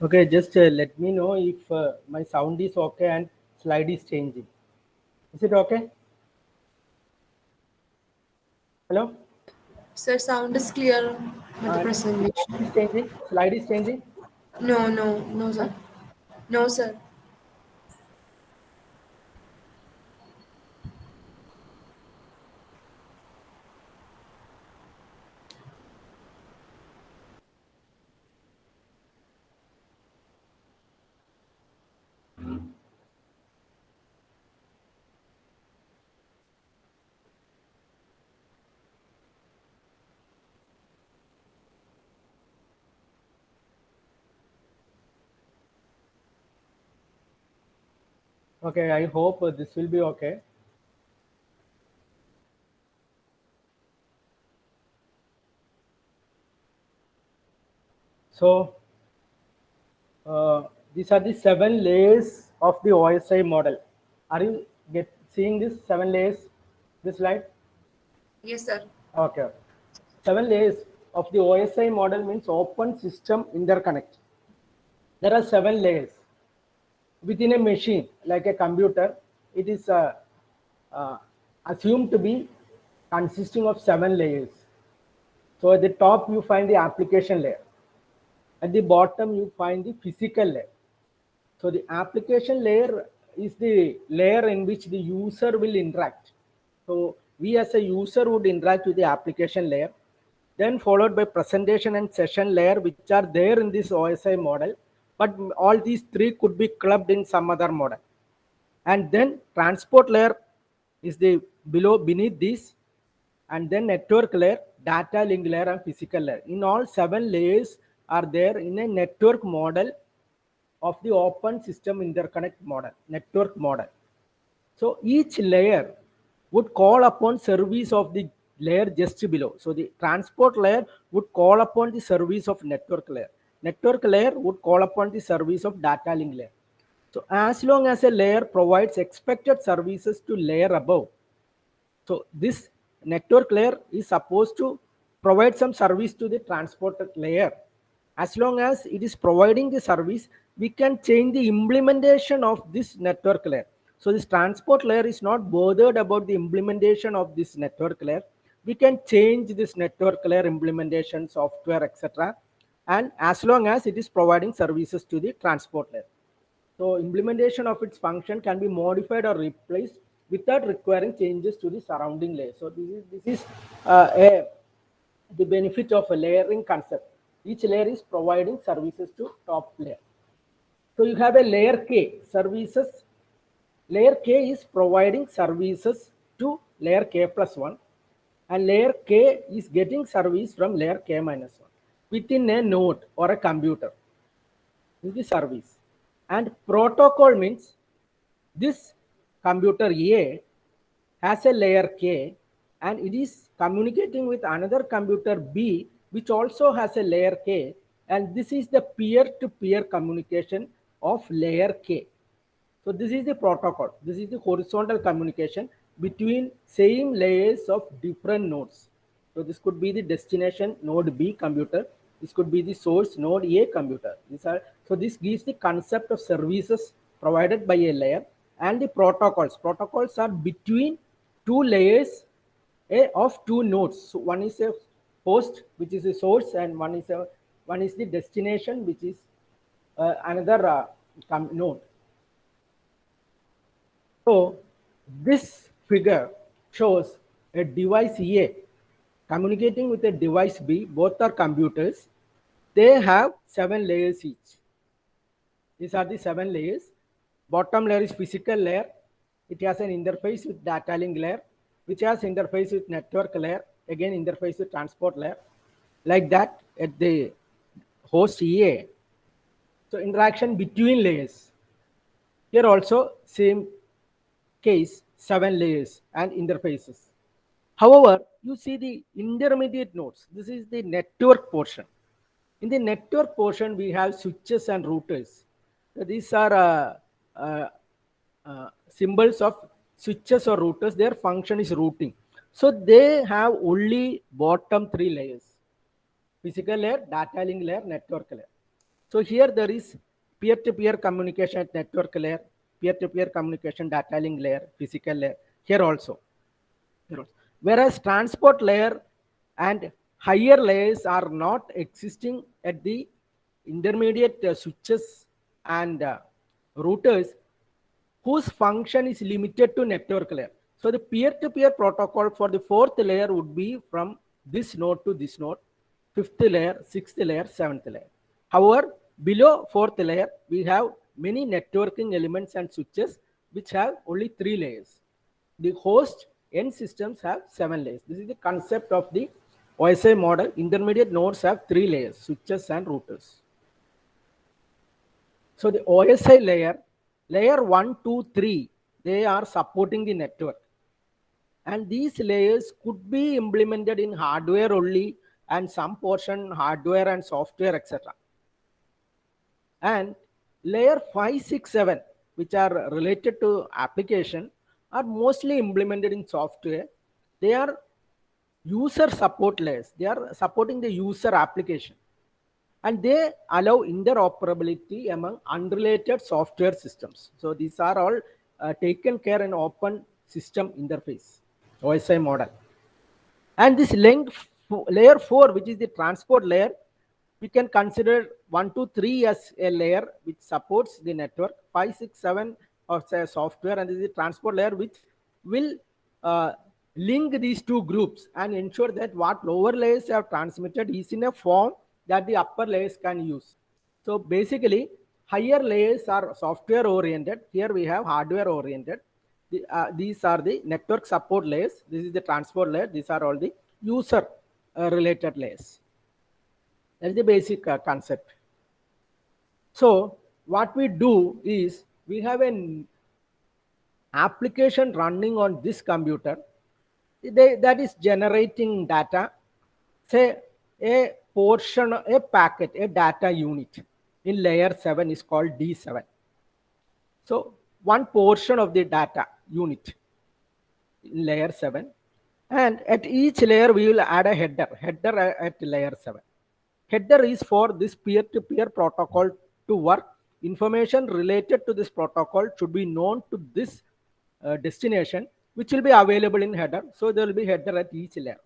Okay, just let me know if my sound is okay and slide is changing. Is it okay? Hello? Sir, sound is clear with the And presentation. slide is changing? Slide is changing? No, Huh? sir. No, sir. Okay, I hope this will be okay. So, these are the 7 layers of the OSI model. Are you seeing this 7 layers? This slide? Yes, sir. Okay. 7 layers of the OSI model means open system interconnect. There are 7 layers within a machine like a computer. It is uh, assumed to be consisting of 7 layers. So at the top you find the application layer. At the bottom you find the physical layer. So the application layer is the layer in which the user will interact. So we as a user would interact with the application layer, then followed by presentation and session layer, which are there in this OSI model. But all these three could be clubbed in some other model. And then transport layer is the beneath this, and then network layer, data link layer, and physical layer. In all 7 layers are there in a network model of the open system interconnect model, network model. So each layer would call upon service of the layer just below. So the transport layer would call upon the service of network layer. Network layer would call upon the service of data link layer. So as long as a layer provides expected services to layer above, so this network layer is supposed to provide some service to the transport layer. As long as it is providing the service, we can change the implementation of this network layer. So this transport layer is not bothered about the implementation of this network layer. We can change this network layer implementation software, etc. And as long as it is providing services to the transport layer. So implementation of its function can be modified or replaced without requiring changes to the surrounding layer. So this is the benefit of a layering concept. Each layer is providing services to top layer. So you have a layer K services. Layer K is providing services to layer K plus 1, and layer K is getting service from layer K minus 1 within a node or a computer. This is the service. And protocol means this computer A has a layer K and it is communicating with another computer B which also has a layer K, and this is the peer-to-peer communication of layer K. So this is the protocol. This is the horizontal communication between same layers of different nodes. So this could be the destination node B computer. This could be the source node A computer. So this gives the concept of services provided by a layer, and the protocols. Protocols are between two layers of two nodes. So one is a host, which is a source, and one is the destination, which is another node. So this figure shows a device A communicating with a device B. Both are computers. They have 7 layers each. These are the 7 layers. Bottom layer is physical layer. It has an interface with data link layer, which has interface with network layer, again interface with transport layer. Like that at the host EA. So interaction between layers. Here also same case, 7 layers and interfaces. However, you see the intermediate nodes. This is the network portion. In the network portion, we have switches and routers. So these are symbols of switches or routers. Their function is routing. So they have only bottom 3 layers: physical layer, data link layer, network layer. So here there is peer-to-peer communication at network layer, peer-to-peer communication data link layer, physical layer, here also. Whereas transport layer and higher layers are not existing at the intermediate switches and routers whose function is limited to network layer. So the peer-to-peer protocol for the fourth layer would be from this node to this node, fifth layer, sixth layer, seventh layer. However, below fourth layer, we have many networking elements and switches which have only 3 layers. The host end systems have 7 layers. This is the concept of the OSI model. Intermediate nodes have 3 layers, switches and routers. So the OSI layer, layer 1, 2, 3, they are supporting the network. And these layers could be implemented in hardware only and some portion hardware and software, etc. And layer 5, 6, 7, which are related to application, are mostly implemented in software. They are user support layers. They are supporting the user application. And they allow interoperability among unrelated software systems. So these are all taken care in open system interface, OSI model. And this layer 4, which is the transport layer, we can consider 1, 2, 3 as a layer which supports the network, 5, 6, 7 of say software, and this is the transport layer which will link these two groups and ensure that what lower layers have transmitted is in a form that the upper layers can use. So basically, higher layers are software oriented. Here we have hardware oriented. These are the network support layers. This is the transport layer. These are all the user related layers. That's the basic concept. So what we do is we have an application running on this computer that is generating data, say a portion, a packet, a data unit in layer 7 is called D7. So one portion of the data unit in layer 7, and at each layer we will add a header at layer 7. Header is for this peer-to-peer protocol to work. Information related to this protocol should be known to this destination, which will be available in header. So there will be header at each layer.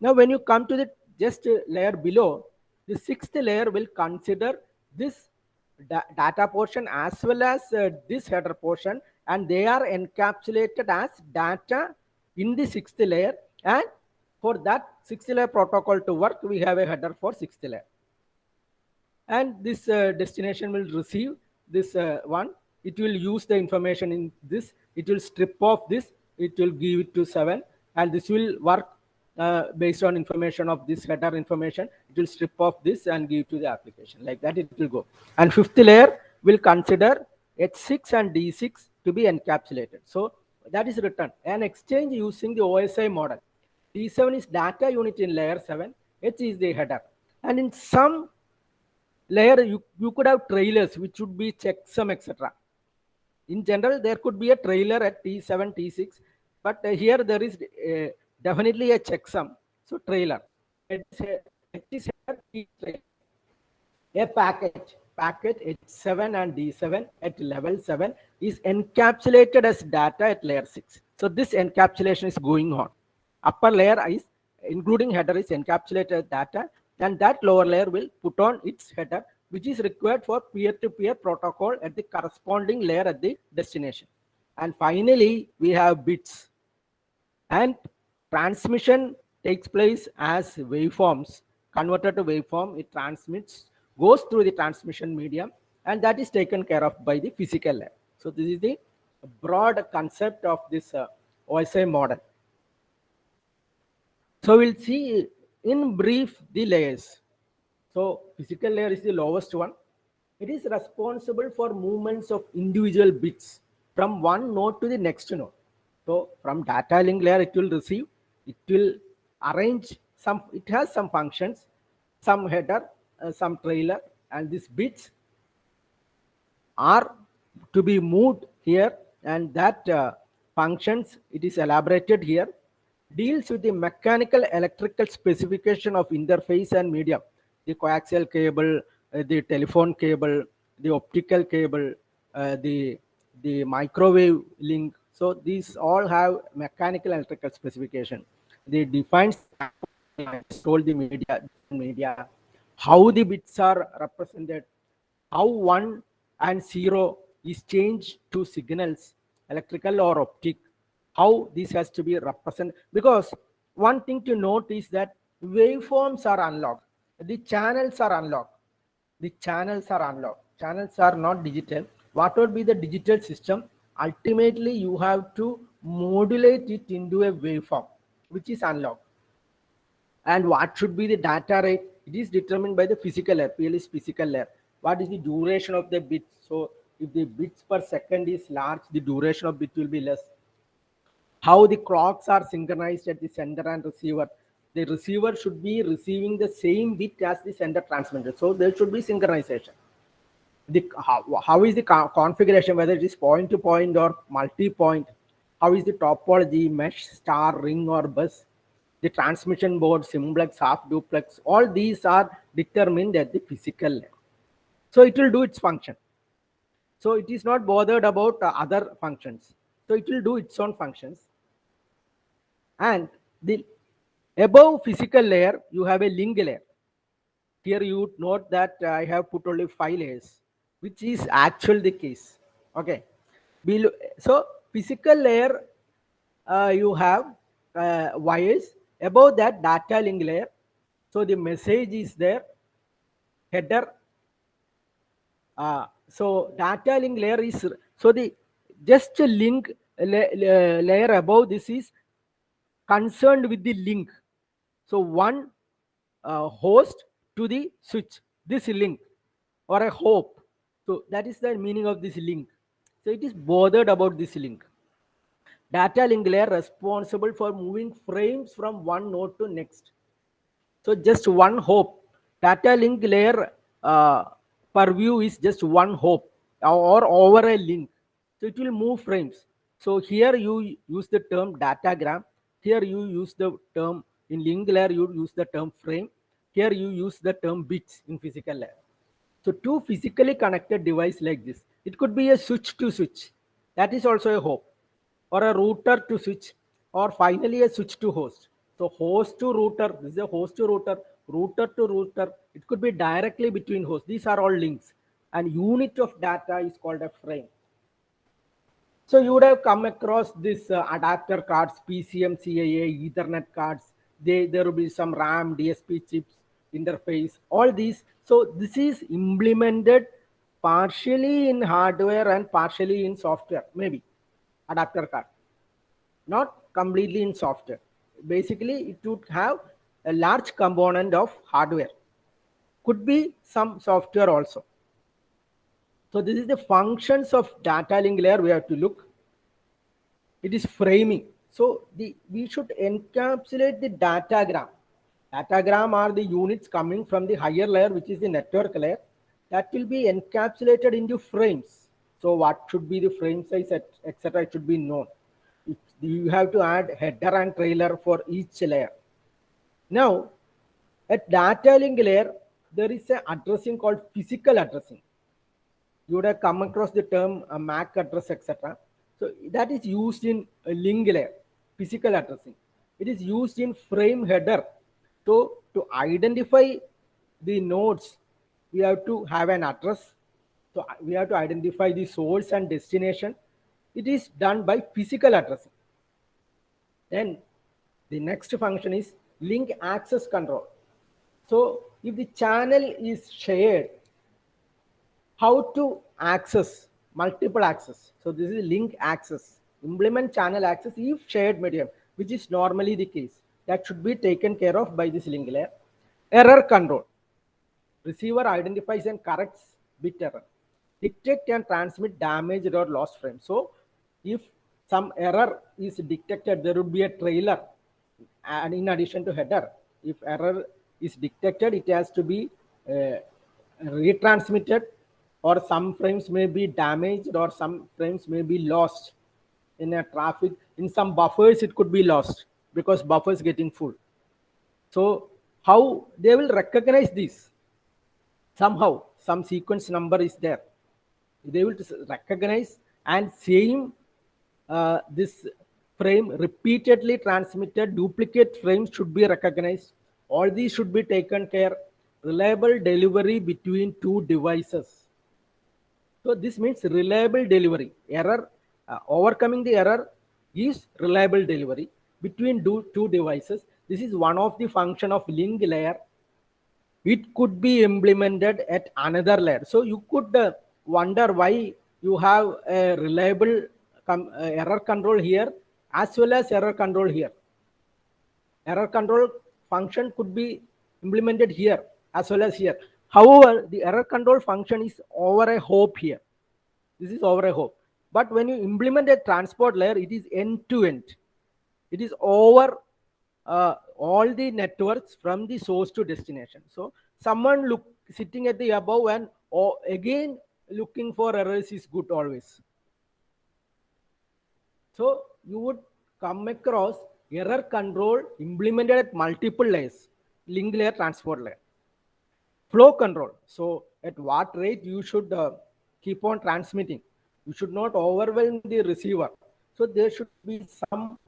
Now when you come to the just layer below, the sixth layer will consider this data portion as well as this header portion, and they are encapsulated as data in the sixth layer. And for that sixth layer protocol to work, we have a header for sixth layer. And this destination will receive this one. It will use the information in this. It will strip off this. It will give it to 7. And this will work based on information of this header information. It will strip off this and give to the application. Like that it will go. And fifth layer will consider H6 and D6 to be encapsulated. So that is written. An exchange using the OSI model. D7 is data unit in layer 7. H is the header. And in some layer, you could have trailers, which would be checksum, etc. In general, there could be a trailer at T7, T6, but here there is definitely a checksum. So trailer. It is a packet H7 and D7 at level 7 is encapsulated as data at layer 6. So this encapsulation is going on. Upper layer is, including header, is encapsulated data, and that lower layer will put on its header, which is required for peer-to-peer protocol at the corresponding layer at the destination. And finally, we have bits. And transmission takes place as waveforms. Converted to waveform, it transmits, goes through the transmission medium, and that is taken care of by the physical layer. So this is the broad concept of this OSI model. So we'll see in brief the layers. So physical layer is the lowest one. It is responsible for movements of individual bits from one node to the next node. So from data link layer, it will receive, it will arrange some, it has some functions, some header, some trailer, and these bits are to be moved here, and that functions, it is elaborated here, deals with the mechanical electrical specification of interface and medium, the coaxial cable, the telephone cable, the optical cable, the microwave link. So these all have mechanical electrical specification. They defines the told the media, how the bits are represented, how 1 and 0 is changed to signals, electrical or optic, how this has to be represented. Because one thing to note is that waveforms are unlocked, the channels are unlocked, the channels are unlocked, channels are not digital. What would be the digital system? Ultimately you have to modulate it into a waveform which is unlocked. And what should be the data rate? It is determined by the physical layer. PL is physical layer. What is the duration of the bits? So if the bits per second is large, the duration of bit will be less. How the clocks are synchronized at the sender and receiver? The receiver should be receiving the same bit as the sender transmitter, so there should be synchronization. How is the configuration, whether it is point to point or multi-point? How is the topology, mesh, star, ring or bus? The transmission board, simplex, half duplex, all these are determined at the physical level. So it will do its function. So it is not bothered about other functions. So it will do its own functions. And the above physical layer, you have a link layer. Here you note that I have put only 5 layers, which is actually the case. Okay. Below, so physical layer, you have wires. Above that, data link layer. So the message is there, header. So data link layer is, so the just link layer above this is concerned with the link. So one host to the switch, this link or a hop. So that is the meaning of this link. So it is bothered about this link. Data link layer responsible for moving frames from one node to next. So just one hop. Data link layer purview is just one hop or over a link. So it will move frames. So here you use the term datagram. Here you use the term, in link layer you use the term frame. Here you use the term bits in physical layer. So two physically connected device like this. It could be a switch to switch. That is also a hop. Or a router to switch. Or finally a switch to host. So host to router. This is a host to router. Router to router. It could be directly between hosts. These are all links. And unit of data is called a frame. So you would have come across this adapter cards, PCM, CAA, Ethernet cards. There will be some RAM, DSP chips, interface, all these. So this is implemented partially in hardware and partially in software, maybe adapter card, not completely in software. Basically, it would have a large component of hardware. Could be some software also. So this is the functions of data link layer we have to look. It is framing. So we should encapsulate the datagram. Datagram are the units coming from the higher layer, which is the network layer. That will be encapsulated into frames. So what should be the frame size, etc. It should be known. You have to add header and trailer for each layer. Now, at data link layer, there is an addressing called physical addressing. You would have come across the term MAC address, etc. So that is used in link layer, physical addressing. It is used in frame header. So to identify the nodes, we have to have an address. So we have to identify the source and destination. It is done by physical addressing. Then the next function is link access control. So if the channel is shared, how to access multiple access? So this is link access. Implement channel access if shared medium, which is normally the case. That should be taken care of by this link layer. Error control. Receiver identifies and corrects bit error. Detect and transmit damaged or lost frame. So if some error is detected, there would be a trailer, and in addition to header. If error is detected, it has to be retransmitted, or some frames may be damaged, or some frames may be lost in a traffic. In some buffers it could be lost because buffers getting full. So how they will recognize this? somehow some sequence number is there. They will recognize and same this frame repeatedly transmitted duplicate frames should be recognized. All these should be taken care. Reliable delivery between two devices. So this means reliable delivery. Error, overcoming the error is reliable delivery between two devices. This is one of the function of link layer. It could be implemented at another layer. So you could wonder why you have a reliable error control here as well as error control here. Error control function could be implemented here as well as here. However, the error control function is over a hop here. This is over a hop. But when you implement a transport layer, it is end to end. It is over all the networks from the source to destination. So someone sitting at the above and again looking for errors is good always. So you would come across error control implemented at multiple layers, link layer, transport layer. Flow control. So at what rate you should keep on transmitting. You should not overwhelm the receiver. So there should be some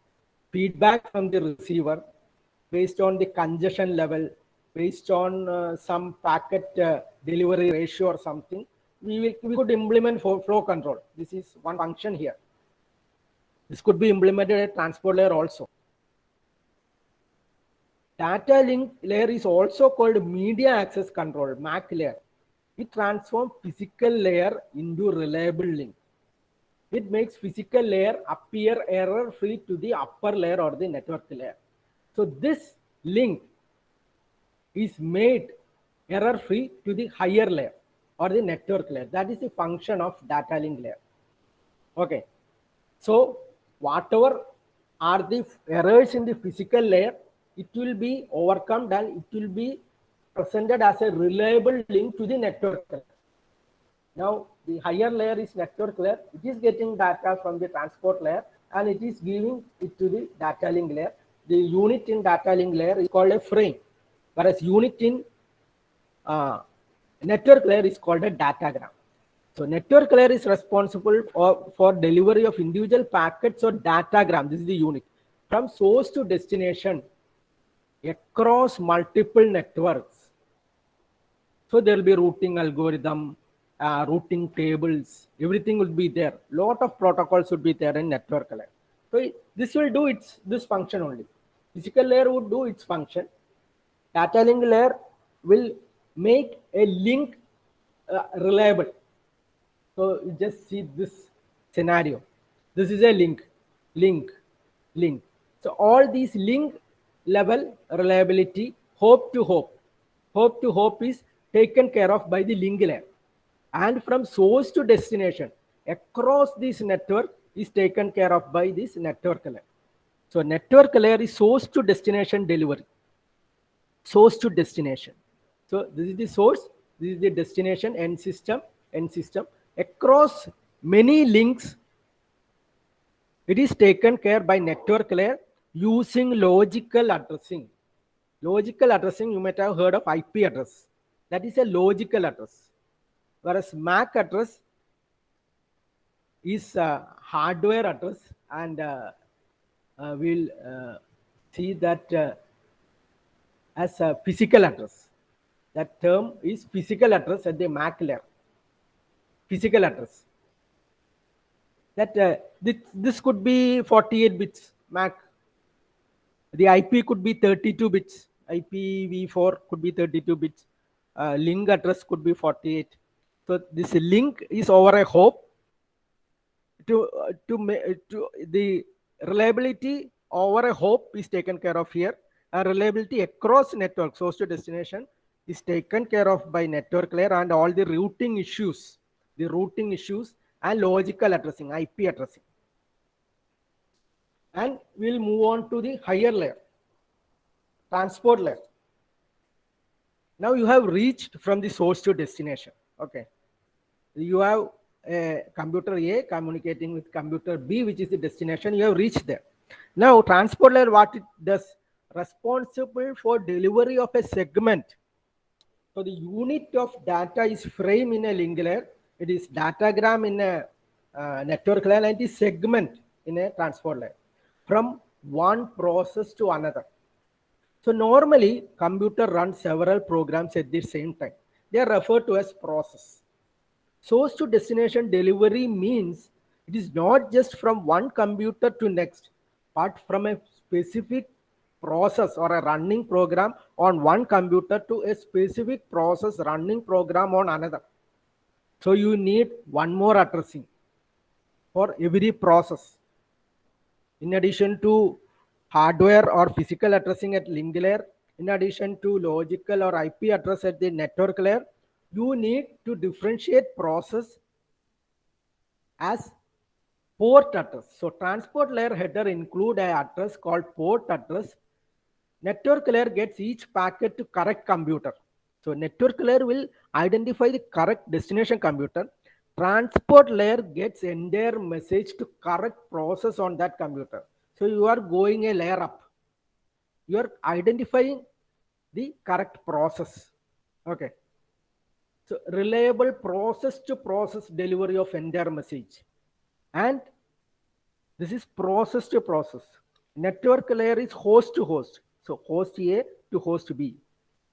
feedback from the receiver based on the congestion level, based on some packet delivery ratio or something. We could implement flow control. This is one function here. This could be implemented at transport layer also. Data link layer is also called media access control, MAC layer. It transforms physical layer into reliable link. It makes physical layer appear error-free to the upper layer or the network layer. So this link is made error-free to the higher layer or the network layer. That is the function of data link layer. Okay. So whatever are the errors in the physical layer, it will be overcome and it will be presented as a reliable link to the network layer. Now the higher layer is network layer. It is getting data from the transport layer and it is giving it to the data link layer. The unit in data link layer is called a frame, whereas unit in network layer is called a datagram. So network layer is responsible for delivery of individual packets or datagram. This is the unit from source to destination across multiple networks. So there will be routing algorithm, routing tables, everything will be there. Lot of protocols would be there in network layer. So this will do this function only. Physical layer would do its function. Data link layer will make a link reliable. So you just see this scenario. This is a link. So all these link level reliability, hope to hope is taken care of by the link layer. And from source to destination across this network is taken care of by this network layer. So network layer is source to destination delivery. Source to destination. So this is the source, this is the destination, end system. Across many links, it is taken care by network layer using logical addressing. Logical addressing, you might have heard of IP address. That is a logical address. Whereas MAC address is a hardware address, and we'll see that as a physical address. That term is physical address at the MAC layer. Physical address. That this could be 48 bits MAC. The IP could be 32 bits. IPv4 could be 32 bits. Link address could be 48. So this link is over a hop. To the reliability over a hop is taken care of here. And reliability across network, source to destination, is taken care of by network layer, and all the routing issues and logical addressing, IP addressing. And we'll move on to the higher layer, transport layer. Now you have reached from the source to destination. Okay. You have a computer A communicating with computer B, which is the destination. You have reached there. Now transport layer, what it does, responsible for delivery of a segment. So the unit of data is frame in a link layer, it is datagram in a network layer, and it is segment in a transport layer from one process to another. So normally computer runs several programs at the same time. They are referred to as process. Source to destination delivery means it is not just from one computer to next, but from a specific process or a running program on one computer to a specific process running program on another. So you need one more addressing for every process. In addition to hardware or physical addressing at link layer, in addition to logical or IP address at the network layer, you need to differentiate process as port address. So transport layer header include an address called port address. Network layer gets each packet to correct computer. So network layer will identify the correct destination computer. Transport layer gets entire message to correct process on that computer. So you are going a layer up. You are identifying the correct process. Okay. So reliable process to process delivery of entire message. And this is process to process. Network layer is host to host. So host A to host B.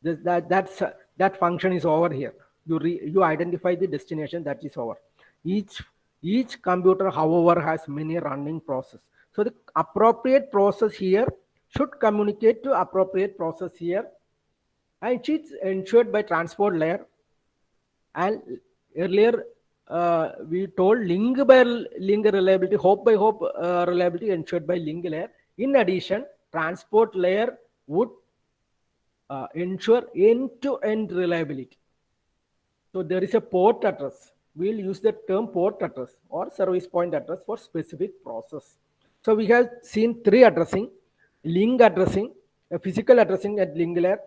That function is over here. You identify the destination, that is over. Each computer, however, has many running process. So the appropriate process here should communicate to appropriate process here, and it's ensured by transport layer. And earlier we told link by link reliability, hop by hop reliability ensured by link layer. In addition, transport layer would ensure end-to-end reliability. So there is a port address. We'll use the term port address or service point address for specific process. So we have seen three addressing: link addressing, a physical addressing at link layer,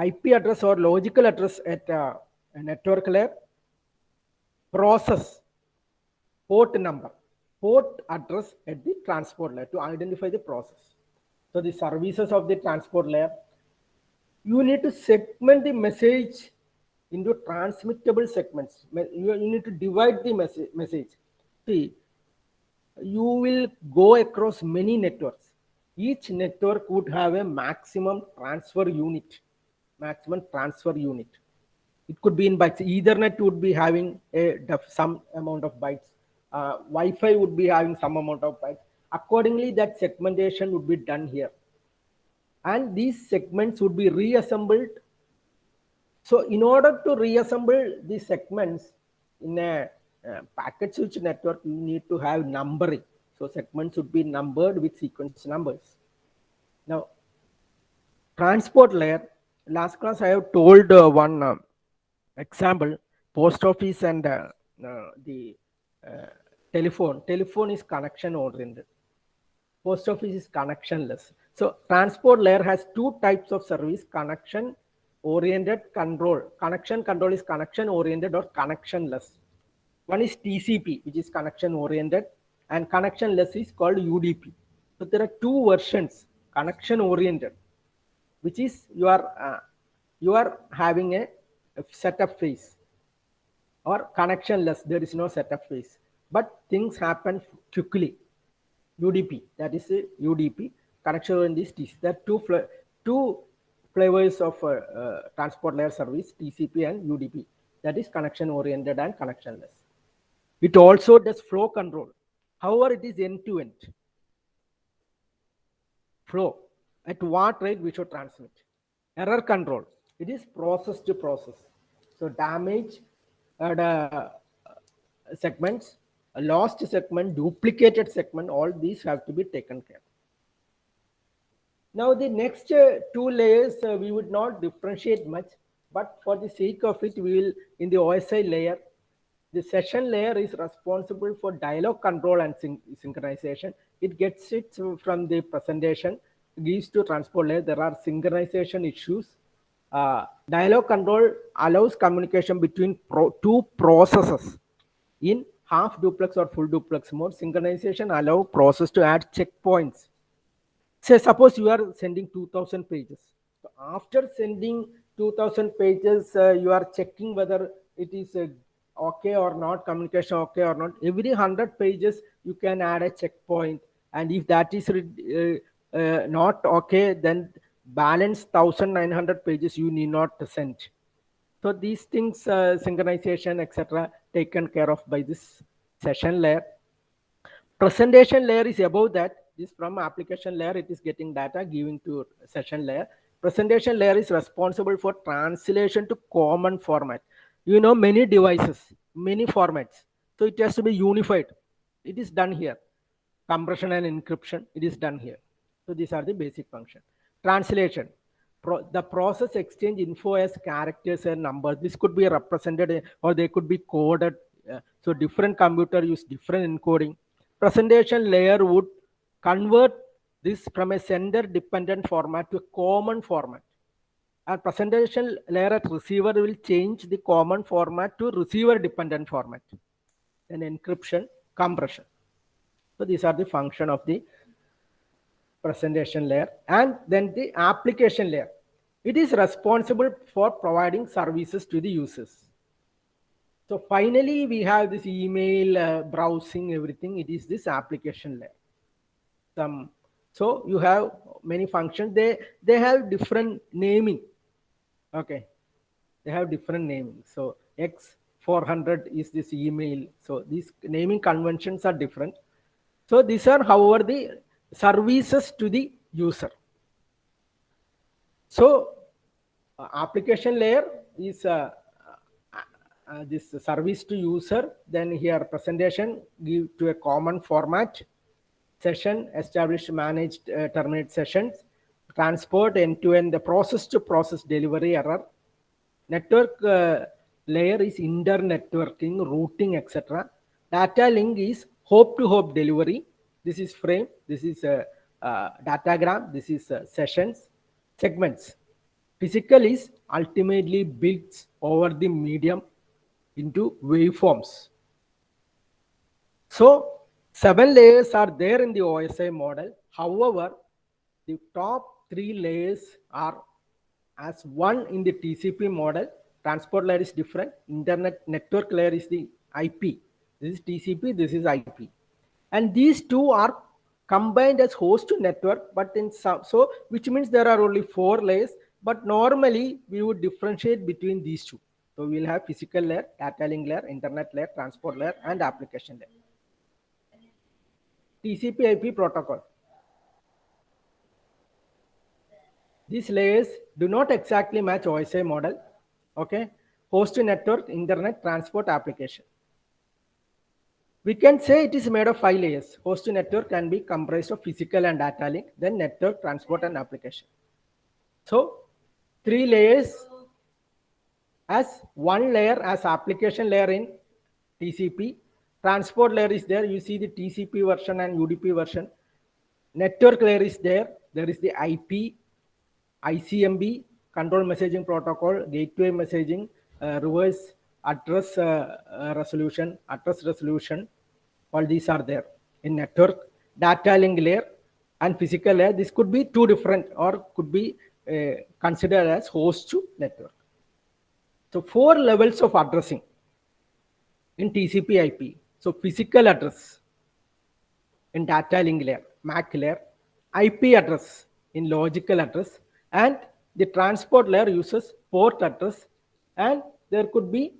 IP address or logical address at a network layer, process port number, port address at the transport layer to identify the process. So the services of the transport layer, you need to segment the message into transmittable segments. You need to divide the message. See, you will go across many networks. Each network would have a maximum transfer unit. It could be in bytes. Ethernet would be having some amount of bytes. Wi-Fi would be having some amount of bytes. Accordingly, that segmentation would be done here. And these segments would be reassembled. So in order to reassemble these segments in a packet switch network, you need to have numbering. So segments would be numbered with sequence numbers. Now, transport layer, last class I have told one example, post office and the telephone. Telephone is connection oriented. Post office is connectionless. So transport layer has two types of service: connection oriented control. Connection control is connection oriented or connectionless. One is TCP, which is connection oriented, and connectionless is called UDP. So there are two versions: connection oriented, which is you are having a setup phase, or connectionless, there is no setup phase, but things happen quickly. UDP, that is a UDP. Connection oriented is TCP. There are two flavors of transport layer service: TCP and UDP. That is connection oriented and connectionless. It also does flow control. However, it is end-to-end flow. At what rate we should transmit. Error control. It is process to process. So damage segments, a lost segment, duplicated segment, all these have to be taken care. Now the next two layers we would not differentiate much, but for the sake of it, we will, in the OSI layer, the session layer is responsible for dialog control and synchronization. It gets it from the presentation, gives to transport layer. There are synchronization issues. Dialog control allows communication between two processes in half duplex or full duplex mode. Synchronization allows process to add checkpoints. Say suppose you are sending 2000 pages. So after sending 2000 pages, you are checking whether it is okay or not, communication okay or not. Every 100 pages, you can add a checkpoint. And if that is not okay, then balance 1900 pages you need not send. So these things, synchronization, etc., taken care of by this session layer. Presentation layer is above that. This from application layer, it is getting data giving to session layer. Presentation layer is responsible for translation to common format. You know, many devices, many formats. So it has to be unified. It is done here. Compression and encryption, it is done here. So these are the basic function. Translation. The process exchange info as characters and numbers. This could be represented or they could be coded. So different computer use different encoding. Presentation layer would convert this from a sender dependent format to a common format. And presentation layer at receiver will change the common format to receiver dependent format. Then encryption, compression. So these are the function of the presentation layer. And then the application layer. It is responsible for providing services to the users. So finally, we have this email, browsing, everything. It is this application layer. So you have many functions. They have different naming. Okay, they have different naming. So X400 is this email. So these naming conventions are different. So these are, however, the services to the user. So application layer is this service to user. Then here presentation give to a common format. Session, established, managed, terminate sessions. Transport, end-to-end, the process-to-process delivery error. Network layer is inter-networking, routing, etc. Data link is hope-to-hope delivery. This is frame. This is datagram. This is sessions. Segments. Physical is ultimately built over the medium into waveforms. So 7 layers are there in the OSI model. However, the top 3 layers are as one in the TCP model. Transport layer is different. Internet network layer is the IP. This is TCP, this is IP. And these two are combined as host to network, but in some, so which means there are only 4 layers, but normally we would differentiate between these two. So we'll have physical layer, data link layer, internet layer, transport layer, and application layer. TCP IP protocol. These layers do not exactly match OSI model. Okay, host to network, internet, transport, application. We can say it is made of 5 layers. Host to network can be comprised of physical and data link, then network, transport, and application. So 3 layers as 1 layer as application layer in TCP. Transport layer is there. You see the TCP version and UDP version. Network layer is there. There is the IP, ICMP, control messaging protocol, gateway messaging, reverse address resolution, address resolution. All these are there in network. Data link layer and physical layer. This could be 2 different or could be considered as host to network. So 4 levels of addressing in TCP IP. So physical address in data link layer, MAC layer, IP address in logical address, and the transport layer uses port address, and there could be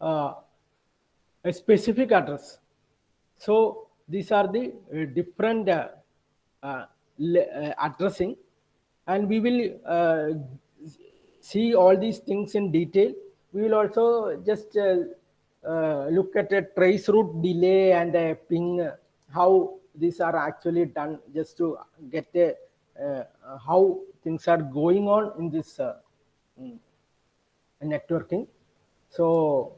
a specific address. So these are the different addressing, and we will see all these things in detail. We will also just look at a trace route delay and a ping, how these are actually done, just to get a how things are going on in this networking. So